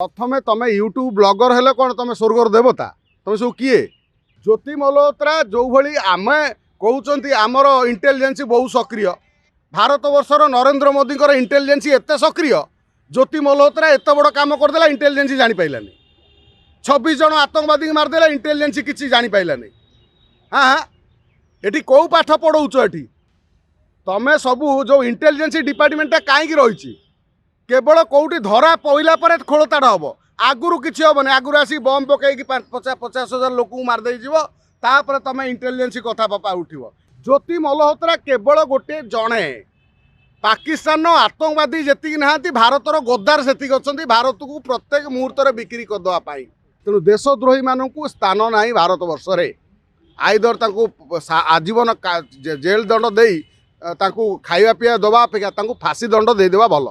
प्रथमे तुम YouTube blogger हेले कौन तुम स्वर्गर देवता तुम सब किए ज्योति मल्होत्रा जो भली आम कहते आमर इंटेलिजेंस बहुत सक्रिय भारत वर्षर नरेंद्र मोदी इंटेलिजेंस एत सक्रिय ज्योति मल्होत्रा एत बड़ काम करदेला इंटेलिजेंस जापारानी 26 जन आतंकवादी मारदेला इंटेलिजेंस किसी जापारानी। हाँ ये कौ पाठ पढ़ाऊच ये तुम सबू जो इंटेलिजेंस डिपार्टमेंट कहीं रही केवल कौटी धरा पइला पर खोलताड़ हम आगुरी किसी हेनी आगुरी आसी बम पकईकि 50,000 लोक मारदे तापर तुम इंटेलिजेंस कथा पापा उठिव। ज्योति मल्होत्रा केवल गोटे जड़े पाकिस्तान आतंकवादी जी ना भारतर गद्दार से अच्छा भारत को प्रत्येक मुहूर्त में बिक्री करदेवाई तेणु देशद्रोही मानू स्थान ना भारत वर्ष आईदर आजीवन जेल दंड दे खाଇବା ପିଇବା देवा अपेक्षा फांसी दंड देदेवा भल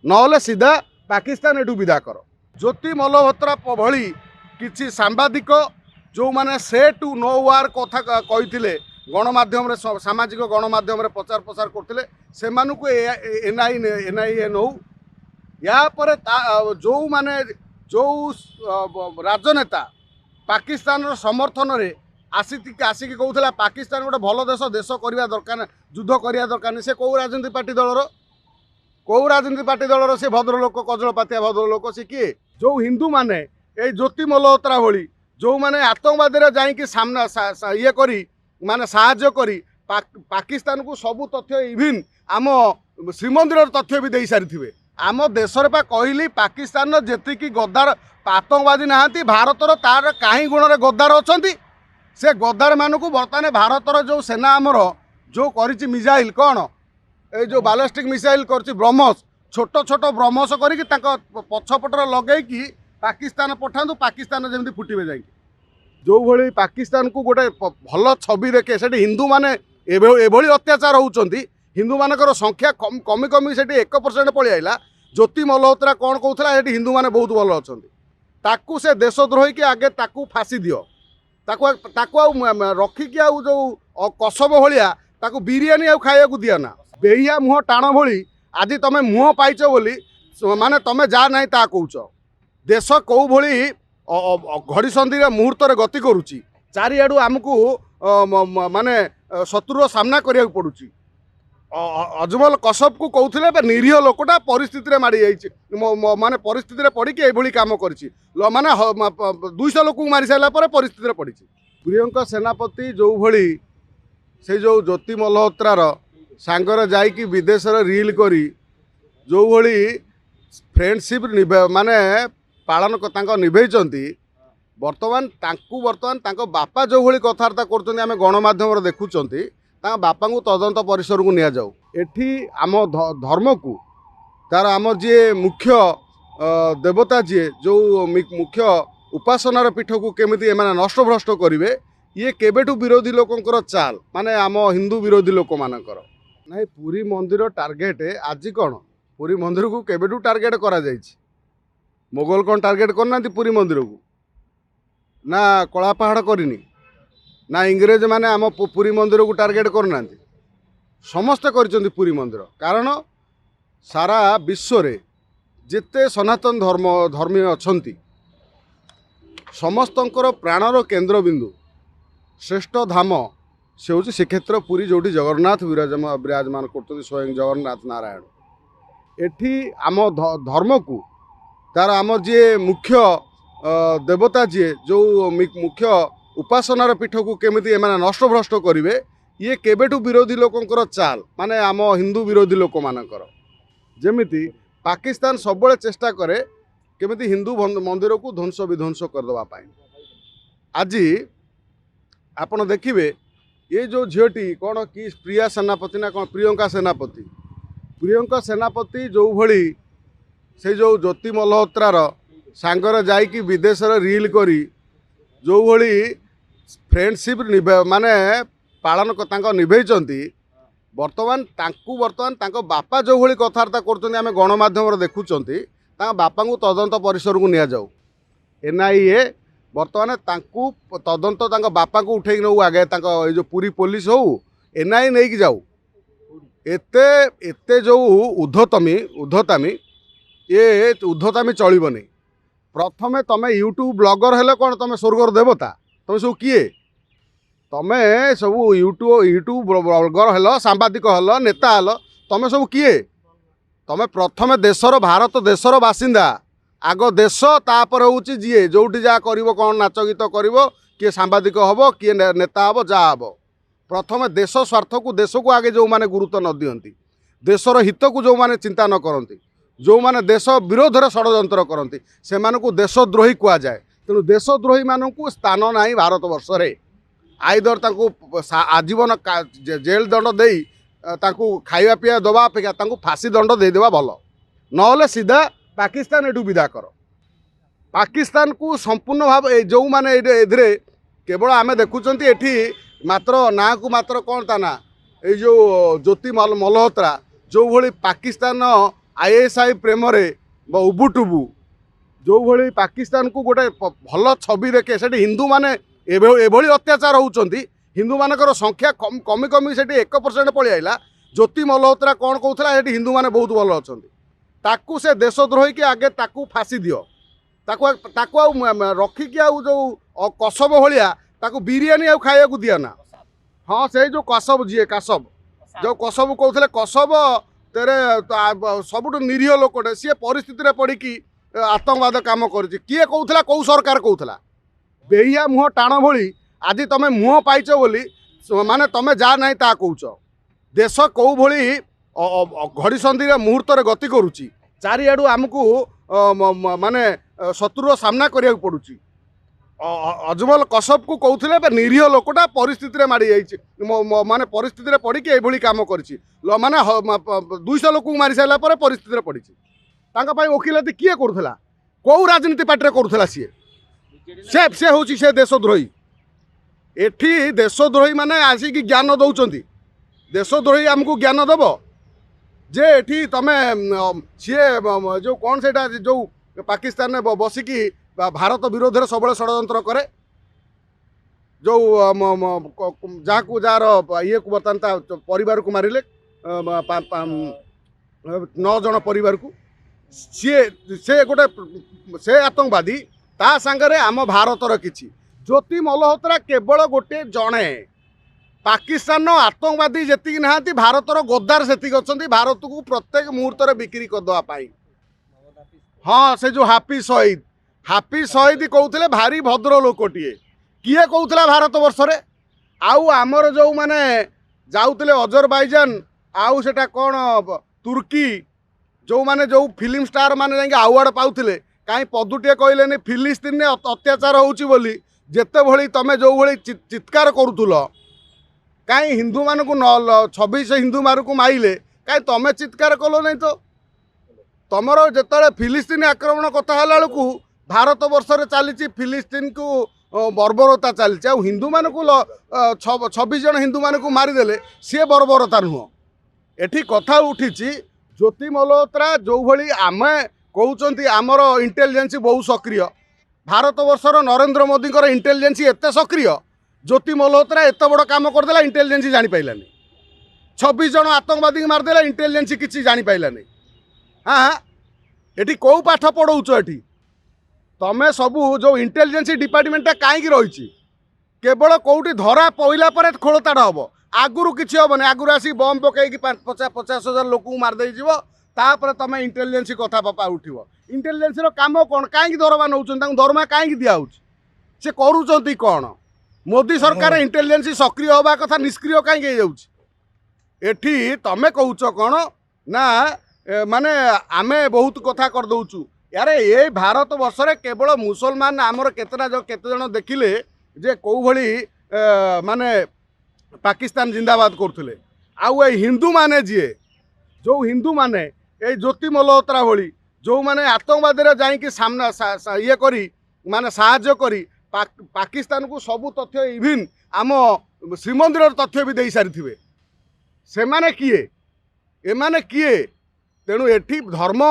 नहले सीधा पाकिस्तान एठू विदा कर। ज्योति मल्होत्रा भली किसी सांबादिक जो माने से टू नो वार कथा कही गणमाध्यम सामाजिक गणमाध्यम प्रचार प्रसार करते से एनआईए नौ या पर जो माने जो राजनेता पाकिस्तान समर्थन रे आसिक कहूला पाकिस्तान गोटे भल देश देश करवा दरकार युद्ध करवा दरकार से कौ राजनीति पार्टी दलर कौ राजनीति पार्टी दलर से भद्रलोक कजलपातिया भद्रलोक से किए जो हिंदू माने ये ज्योति मल्होत्रा भली जो माने आतंकवादी जाइए सामना ये करी माने साहाय्य करी पाकिस्तान को सबू तथ्य इविन आम श्रीमंदिर तथ्य भी दे सारी आम देशर पा कहली पाकिस्तान जी गद्दार आतंकवादी नहांती भारतर तार कहीं गुण में गद्दार अच्छा से गद्दार मानू बर्तमान भारतर जो सेना आमर जो करी मिसाइल कौन ये जो बालास्टिक मिसाइल कर ब्रह्मोस छोट छोट ब्रह्मोस करी पछपटर लगे पाकिस्तान पठातु पाकिस्तान जमी फुटे जा जो भली पाकिस्तान को गोटे भल छवि देखे से हिंदू माने एभली अत्याचार होती हिंदू मानकर संख्या कमी कमी से 1% पलि आइला। ज्योति मल्होत्रा कौन कहूला हिंदू माने बहुत भल अच्छा ताकू से देशद्रोही के आगे ताकू फांसी दियो रखिकी जो कसब भाया ताकू बिरियानी आउ खाइबा दिया ना बेहिया मुह टाण भली आज तुम मुह पाइच बोली माने तुम जा ना ता कौच देश कौ भली घड़ी संधि मुहूर्त गति करुच्ची चारिआडू आमको माने शत्रुर सामना करिया पड़ुची। अजमल कशब को कहते निरीह लोकटा परिस्थिति माड़ी जाइए माने परिस्थिति पड़ी ये कम कर माने 200 लोक मारी सारा परिस्थिति पड़ी। प्रियंका सेनापति जो भली से जो ज्योति मल्होत्रार सांगर जाइकी विदेश रील करी जो भली फ्रेंडशिप माने पालन निभेचंती बर्तमान बापा जो भली कथबार्ता कर गणमाध्यम देखुंट बापा को तदंत परिसर को निया जाऊ एठी आम धर्म को तार आम जी मुख्य देवता जी जो मुख्य उपासनार पीठ को केमिति एमाने नष्ट भ्रष्ट करेंगे ये केबेठू विरोधी लोकंकर चाल माने आम हिंदू विरोधी लोक मानकर नहीं पुरी मंदिर टार्गेट आज कौन पुरी मंदिर को केबेठू टार्गेट करा जायछि मोगल कौन टार्गेट करना पुरी मंदिर को ना कला पहाड़ करनी ना इंग्रेज माने आम पुरी मंदिर को टार्गेट करना समस्ते कर पुरी मंदिर कारण सारा विश्व रे जिते सनातन धर्मी अछंती समस्तंकर प्राणर केन्द्रबिंदु श्रेष्ठ धाम से हूँ श्रीक्षेत्र पुरी जोटी जगन्नाथ विराजमान कर स्वयं जगन्नाथ नारायण एठी आम धर्म को तार आम जी मुख्य देवता जी जो मुख्य उपासनार पीठ को केमिति एमाने नष्ट भ्रष्ट करेंगे ये केबेठू विरोधी लोकंकर चाल माने आम हिंदू विरोधी लोक मानकर जेमिति पाकिस्तान सब चेष्टा करे केमिति हिंदू मंदिर को ध्वंस विध्वंस करदेवाई। आज आपण देखिए ये जो झीटी कौन कि प्रिया सेनापति ना कौन प्रियंका सेनापति जो भली से जो ज्योति मल्होत्रार सांगर जाइकी विदेश रील करी जो भली फ्रेंडशिप माने पालन निभेचंती बर्तमान बापा जो भली कथबार्ता कर गणमाध्यम देखुंट बापा को तदंत परिसर को निया जाऊ एनआईए बर्तमान तदंत बापा को उठे नौ आगे जो पुरी पुलिस हो एनआईए नहीं जाऊ एते जो उद्धतामी ये उद्धतामी चलबनी प्रथमे तमे यूट्यूब ब्लॉगर हेले कौन तमे स्वर्गर देवता तमे सब किए तमे सब यूट्यूब ब्लॉगर हेल सांबादिक हेल नेता हेल तमे सब किए तमे प्रथमे देशर भारत देशर बासिंदा आग देश तापर हूँ जी जोटी जहाँ कर कौन नाच गीत कर किए सांबादिक हम किए नेता हम जहाँ हम प्रथमे देश स्वार्थ को देश को आगे जो माने गुरुत्व न दियंती देशर हित को जो माने चिंता न करती जो माने देश विरोध में षड्यंत्र करती से देशद्रोही कह जाए तेणु देशद्रोही मानू स्थान ना भारत वर्ष रे आईदर आजीवन जेल दंड दे खाଇବା ପିଇବା ଦେବା ଅପେକ୍ଷା ତାଙ୍କୁ ଫାଶୀ ଦଣ୍ଡ ଦେଇଦେବା ଭଲ ନହେଲେ ସିଧା ପାକିସ୍ତାନ ଏଠୁ ବିଦା କର ପାକିସ୍ତାନକୁ ସମ୍ପୂର୍ଣ୍ଣ ଭାବେ ଯେଉଁମାନେ ଏଥିରେ କେବଳ ଆମେ ଦେଖୁଛନ୍ତି ଏଠି ମାତ୍ର ନାଁକୁ ମାତ୍ର କ'ଣ ତା ନା ଏଇ ଯେଉଁ ଜ୍ୟୋତି ମଲ୍ହୋତ୍ରା ଯେଉଁଭଳି ପାକିସ୍ତାନ ଆଇଏସ୍ଆଇ ପ୍ରେମରେ ଉବୁଟୁବୁ ଯେଉଁଭଳି ପାକିସ୍ତାନକୁ ଗୋଟେ ଭଲ ଛବି ଦେଖେ ସେଠି ହିନ୍ଦୁମାନେ ଏଭଳି ଅତ୍ୟାଚାର ହେଉଛନ୍ତି हिंदू मानकर संख्या कमी कमी से 1% पलि आइला ज्योति मल्होत्रा कौन कहूला ये हिंदू माने बहुत भल अच्छा ताकू से देशद्रोही के आगे ताकू फाँसी दियो ताकू रखिकी जो कसब भाया ताकू बिरियानी आउ खाया दिया ना हाँ से जो कसब जी कासब जो कसब कहते कसब तेरे सबुठ निरीह लोकटे सी परिस्थिति पड़ी आतंकवाद कम कर किए कहूला कौ सरकार कहूला बेहिया मुह टाण भली आज तुम मुह पाइच बोली माने तुम जा ना ता कौच देश कौ भली घड़ीसंधि मुहूर्त गति करुच्ची चारिआडू आमको माने शत्रु सामना करिया पड़ुची अजमल कसब को कहते निरीह लोकटा परिस्थिति माड़ी जाइए माने परिस्थिति पड़ी ये कम करी माने 200 लोक मारी सारा परिस्थिति पड़ी वकिलती किए करूला कौ राजनीति पार्टी करूला सी से हूँ से देशद्रोही एठी देशद्रोही माने आसिक ज्ञान दौरान देशद्रोही आमको ज्ञान दब जे एठी तमे सी जो कौन से जो पाकिस्तान में बसिकी भारत विरोध में सब षड्यंत्र करे जो जहाँ को जार ये को बर्तमान परिवार को मारे 9 जन परिवार को सी गोटे से आतंकवादी ता सांगरे आम भारतर किछि ज्योति मल्होत्रा केवल गोटे जड़े पाकिस्तान आतंकवादी जी ना भारतर गद्दार से भारत को प्रत्येक मुहूर्त में बिक्री करदेवाई हाँ से जो हाफी शहीद कहते भारी भद्र लोकटे किए कहूला भारत वर्ष रे आउ आमर जो माने जाऊले अजरबैजान आउ सेटा कौन तुर्की जो माने जो फिल्म स्टार माने जाके अवार्ड पाउले कहीं पदुटे कहले फिलिस्तीन में अत्याचार होउची बोली जेते भली तमे जो भली चित्कार करूल कहीं हिंदू मान को 26 हिंदू मान को माइले कहीं तमे चित्कार कल नहीं तो तमर जिते फिलिस्तीन आक्रमण कथा बेलू भारत वर्ष रे चली फिलिस्तीन को बर्बरता चलती आ हिंदू मान को 26 जन हिंदू मान को मारिदेले सी बर्बरता नुह एठी कथा उठी ज्योति मल्होत्रा जो भली आमे कहते आमर इंटेलिजेंस बहुत सक्रिय भारत वर्षर नरेंद्र मोदी इंटेलिजेंस एत सक्रिय ज्योति मल्होत्रा एत बड़ काम करदेला इंटेलिजेंस जानी पाइलानी 26 जन आतंकवादी मारदेला इंटेलिजेंस किसी जानी पाइलानी हाँ एटी कौ पाठ पढ़ौच एटी तमे सबू जो इंटेलिजेंस डिपार्टमेंटा कहीं रही केवल कौटी धरा पइला पर खोलताड़ हम आगुरी किसी हेनी आगुरी आसी बम पकईकि 50,000 लोक मारदे तापर तुम इंटेलिजेंस कथा पापा उठो इंटेलिजेंस काम कौन कहीं दरमा नौ दरमा कहीं दिखाऊँ से करुँच कौन मोदी सरकार इंटेलिजेंस सक्रिय हवा कथा निष्क्रिय कहीं एठी तमे कहूच कौन ना माने आमे बहुत कथा करदौचु यार ये भारत वर्ष रे केवल मुसलमान आमर केते जन देखिले जे कौ भली माने पाकिस्तान जिंदाबाद करथुले आउ हिंदू माने जी जो हिंदू माने ये ज्योति मल्होत्रा भली जो माने आतंकवादी जाइए सामना ये करी माने साहाय्य करी पाकिस्तान को सबू तथ्य इविन आम श्रीमंदिर तथ्य भी दे सारी से माने किए एमाने किए तेणु एठी धर्म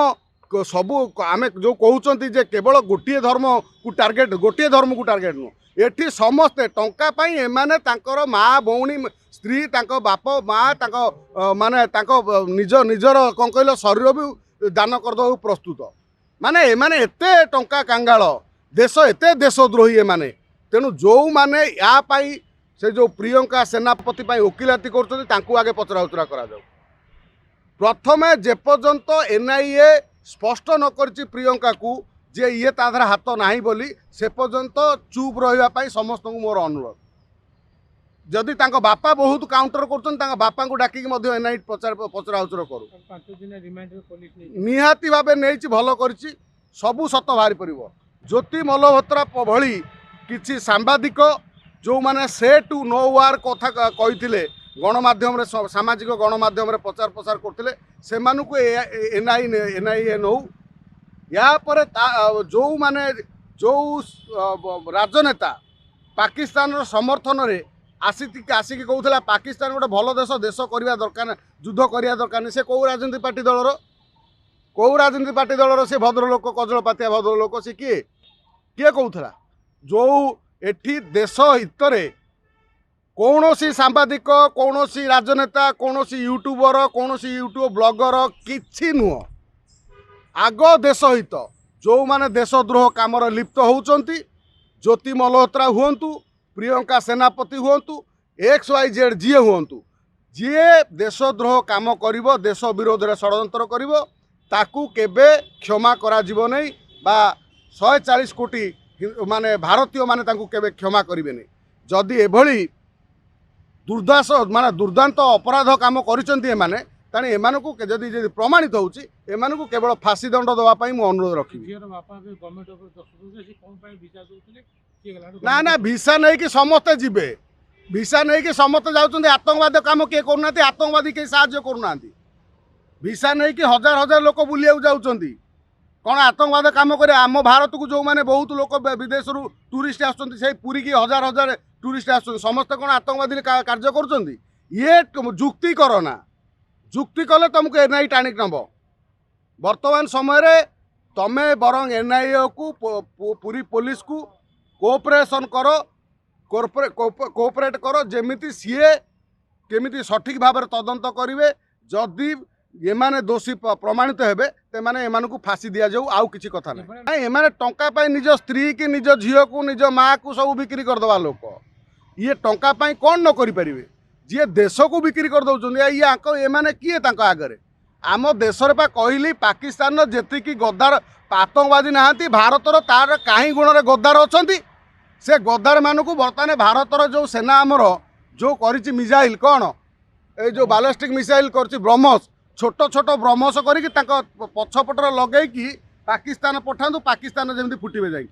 सबू आम जो कहते जे केवल गोटे धर्म को टार्गेट नुह एठी समस्ते टंका पाई एमाने तांकर माँ भौणी स्त्री तांको बाप माँ तांको माने तांको निजर कौन कहल शरीर भी दान करदे प्रस्तुत माने एमाने एते टंका कांगाल देश एते देशद्रोही एमाने तेणु जो माने या पाई से जो प्रियंका सेनापति पाई वकिलाती करछन्ति तांकू आगे पचरा उचरा करा जाऊ। प्रथमे जेपर्यंत एनआईए स्पष्ट न करछि प्रियंका को जे ये ताधर हाथ नाही बोली से पर्यंत चुप रहिबा पाई समस्त मोर अनुरोध। जदि तांको बापा बहुत काउंटर करछन तांको बापा को डाकी मध्य एनआई पचरा उचरा करू। 5 दिन रिमांड पुलिस निहाती भावे नहीं भल करिछि सबू सत बाहरी परिबो। ज्योति मल्होत्रा भली किछि सांबादिक जो माने से टू नो वार कथा कहिथिले गणमाध्यम रे सामाजिक गणमाध्यम रे प्रचार प्रसार करथिले से मानकु एनआईए नौ या पर जो माने जो राजनेता पाकिस्तान रो समर्थन रे आसिक कहूला पाकिस्तान गोटे भल देश देश करवा दरकार युद्ध करवा दरकार से कौ राजनीति पार्टी दलर से भद्रलोक कजलपातिया भद्रलोक से किए किए कहूला जो एठी देश हित कौन सी सांबादिक कौन सी राजनेता कौन सी यूट्यूबर कौन सी यूट्यूब ब्लॉगर किछि नुह आग देश हित जो माने देशद्रोह काम लिप्त होउचंती ज्योति मल्होत्रा हुंतु प्रियंका सेनापति हुंतु XYZ जी हुंतु जी देशद्रोह काम करिवो देश विरोध रे षड्यंत्र करिवो ताकू केबे क्षमा करा जीवो नै बा 140 कोटी माने भारतीय माने ताकू केबे क्षमा करिवे नै। जदि एभली दुर्दास माने दुर्दांत अपराध काम करिसंती एमाने ताने एमानकू जदि प्रमाणित होउची एमानकू केवल फांसी दंड दवा पई मु अनुरोध रखिबी। झियर बापा भी गवर्नमेंट ऊपर दस दउछे से कोन पई वीजा दउतले के गलाडो ना ना वीसा नहीं कि समस्ते जीवे वीसा नहीं कि समस्ते जाउछन्ती आतंकवाद काम किए करूनांती आतंकवादी के साहाय्य करूनांती वीसा नहीं कि हजार हजार लोक बुलिया जाउछन्ती कौन आतंकवाद काम करे आम भारत को जो माने बहुत लोक विदेश रु टूरिस्ट आछन्ती से पुरी की हजार हजार टूरिस्ट आछन्ती समस्त कौन आतंकवादी कार्य करूछन्ती ये जुक्ति करना जुक्ति कले तुमको एनआई टाणिक नब वर्तमान समय तमें बरंग एनआईए को पूरी पुलिस को कोऑपरेशन करो कोऑपरेट करो जेमिति सीए केमिति सठिक भाव में तदंत करेंगे जदि ये माने दोषी प्रमाणित हेबे ते माने एमानकु फांसी दिया जाऊ आउ किछि कथा नै एमाने टंका पाई निज स्त्री की निज झियो को निज माँ को सब बिक्री करदवा लोक ये टंका पाई कौन न करि परिबे जी देश को बिक्री कर दउछन ये आंको एमाने किए तांको आगरे आम देश रे पा कहली पाकिस्तान जेतिकी गद्दार आतंकवादी नाहांती भारतर तार काहीं गुण रे गद्दार अछंती से गद्दार मानकु बर्तमान भारतर जो सेना आमर जो करिछि मिसाइल कौन ए जो बालिस्टिक मिसाइल करछि ब्रह्मोस छोट छोट ब्रह्मोस करिकि तांको पछपटर लगेकी पाकिस्तान पठांतु पाकिस्तान जेमती फुटिबे जाई।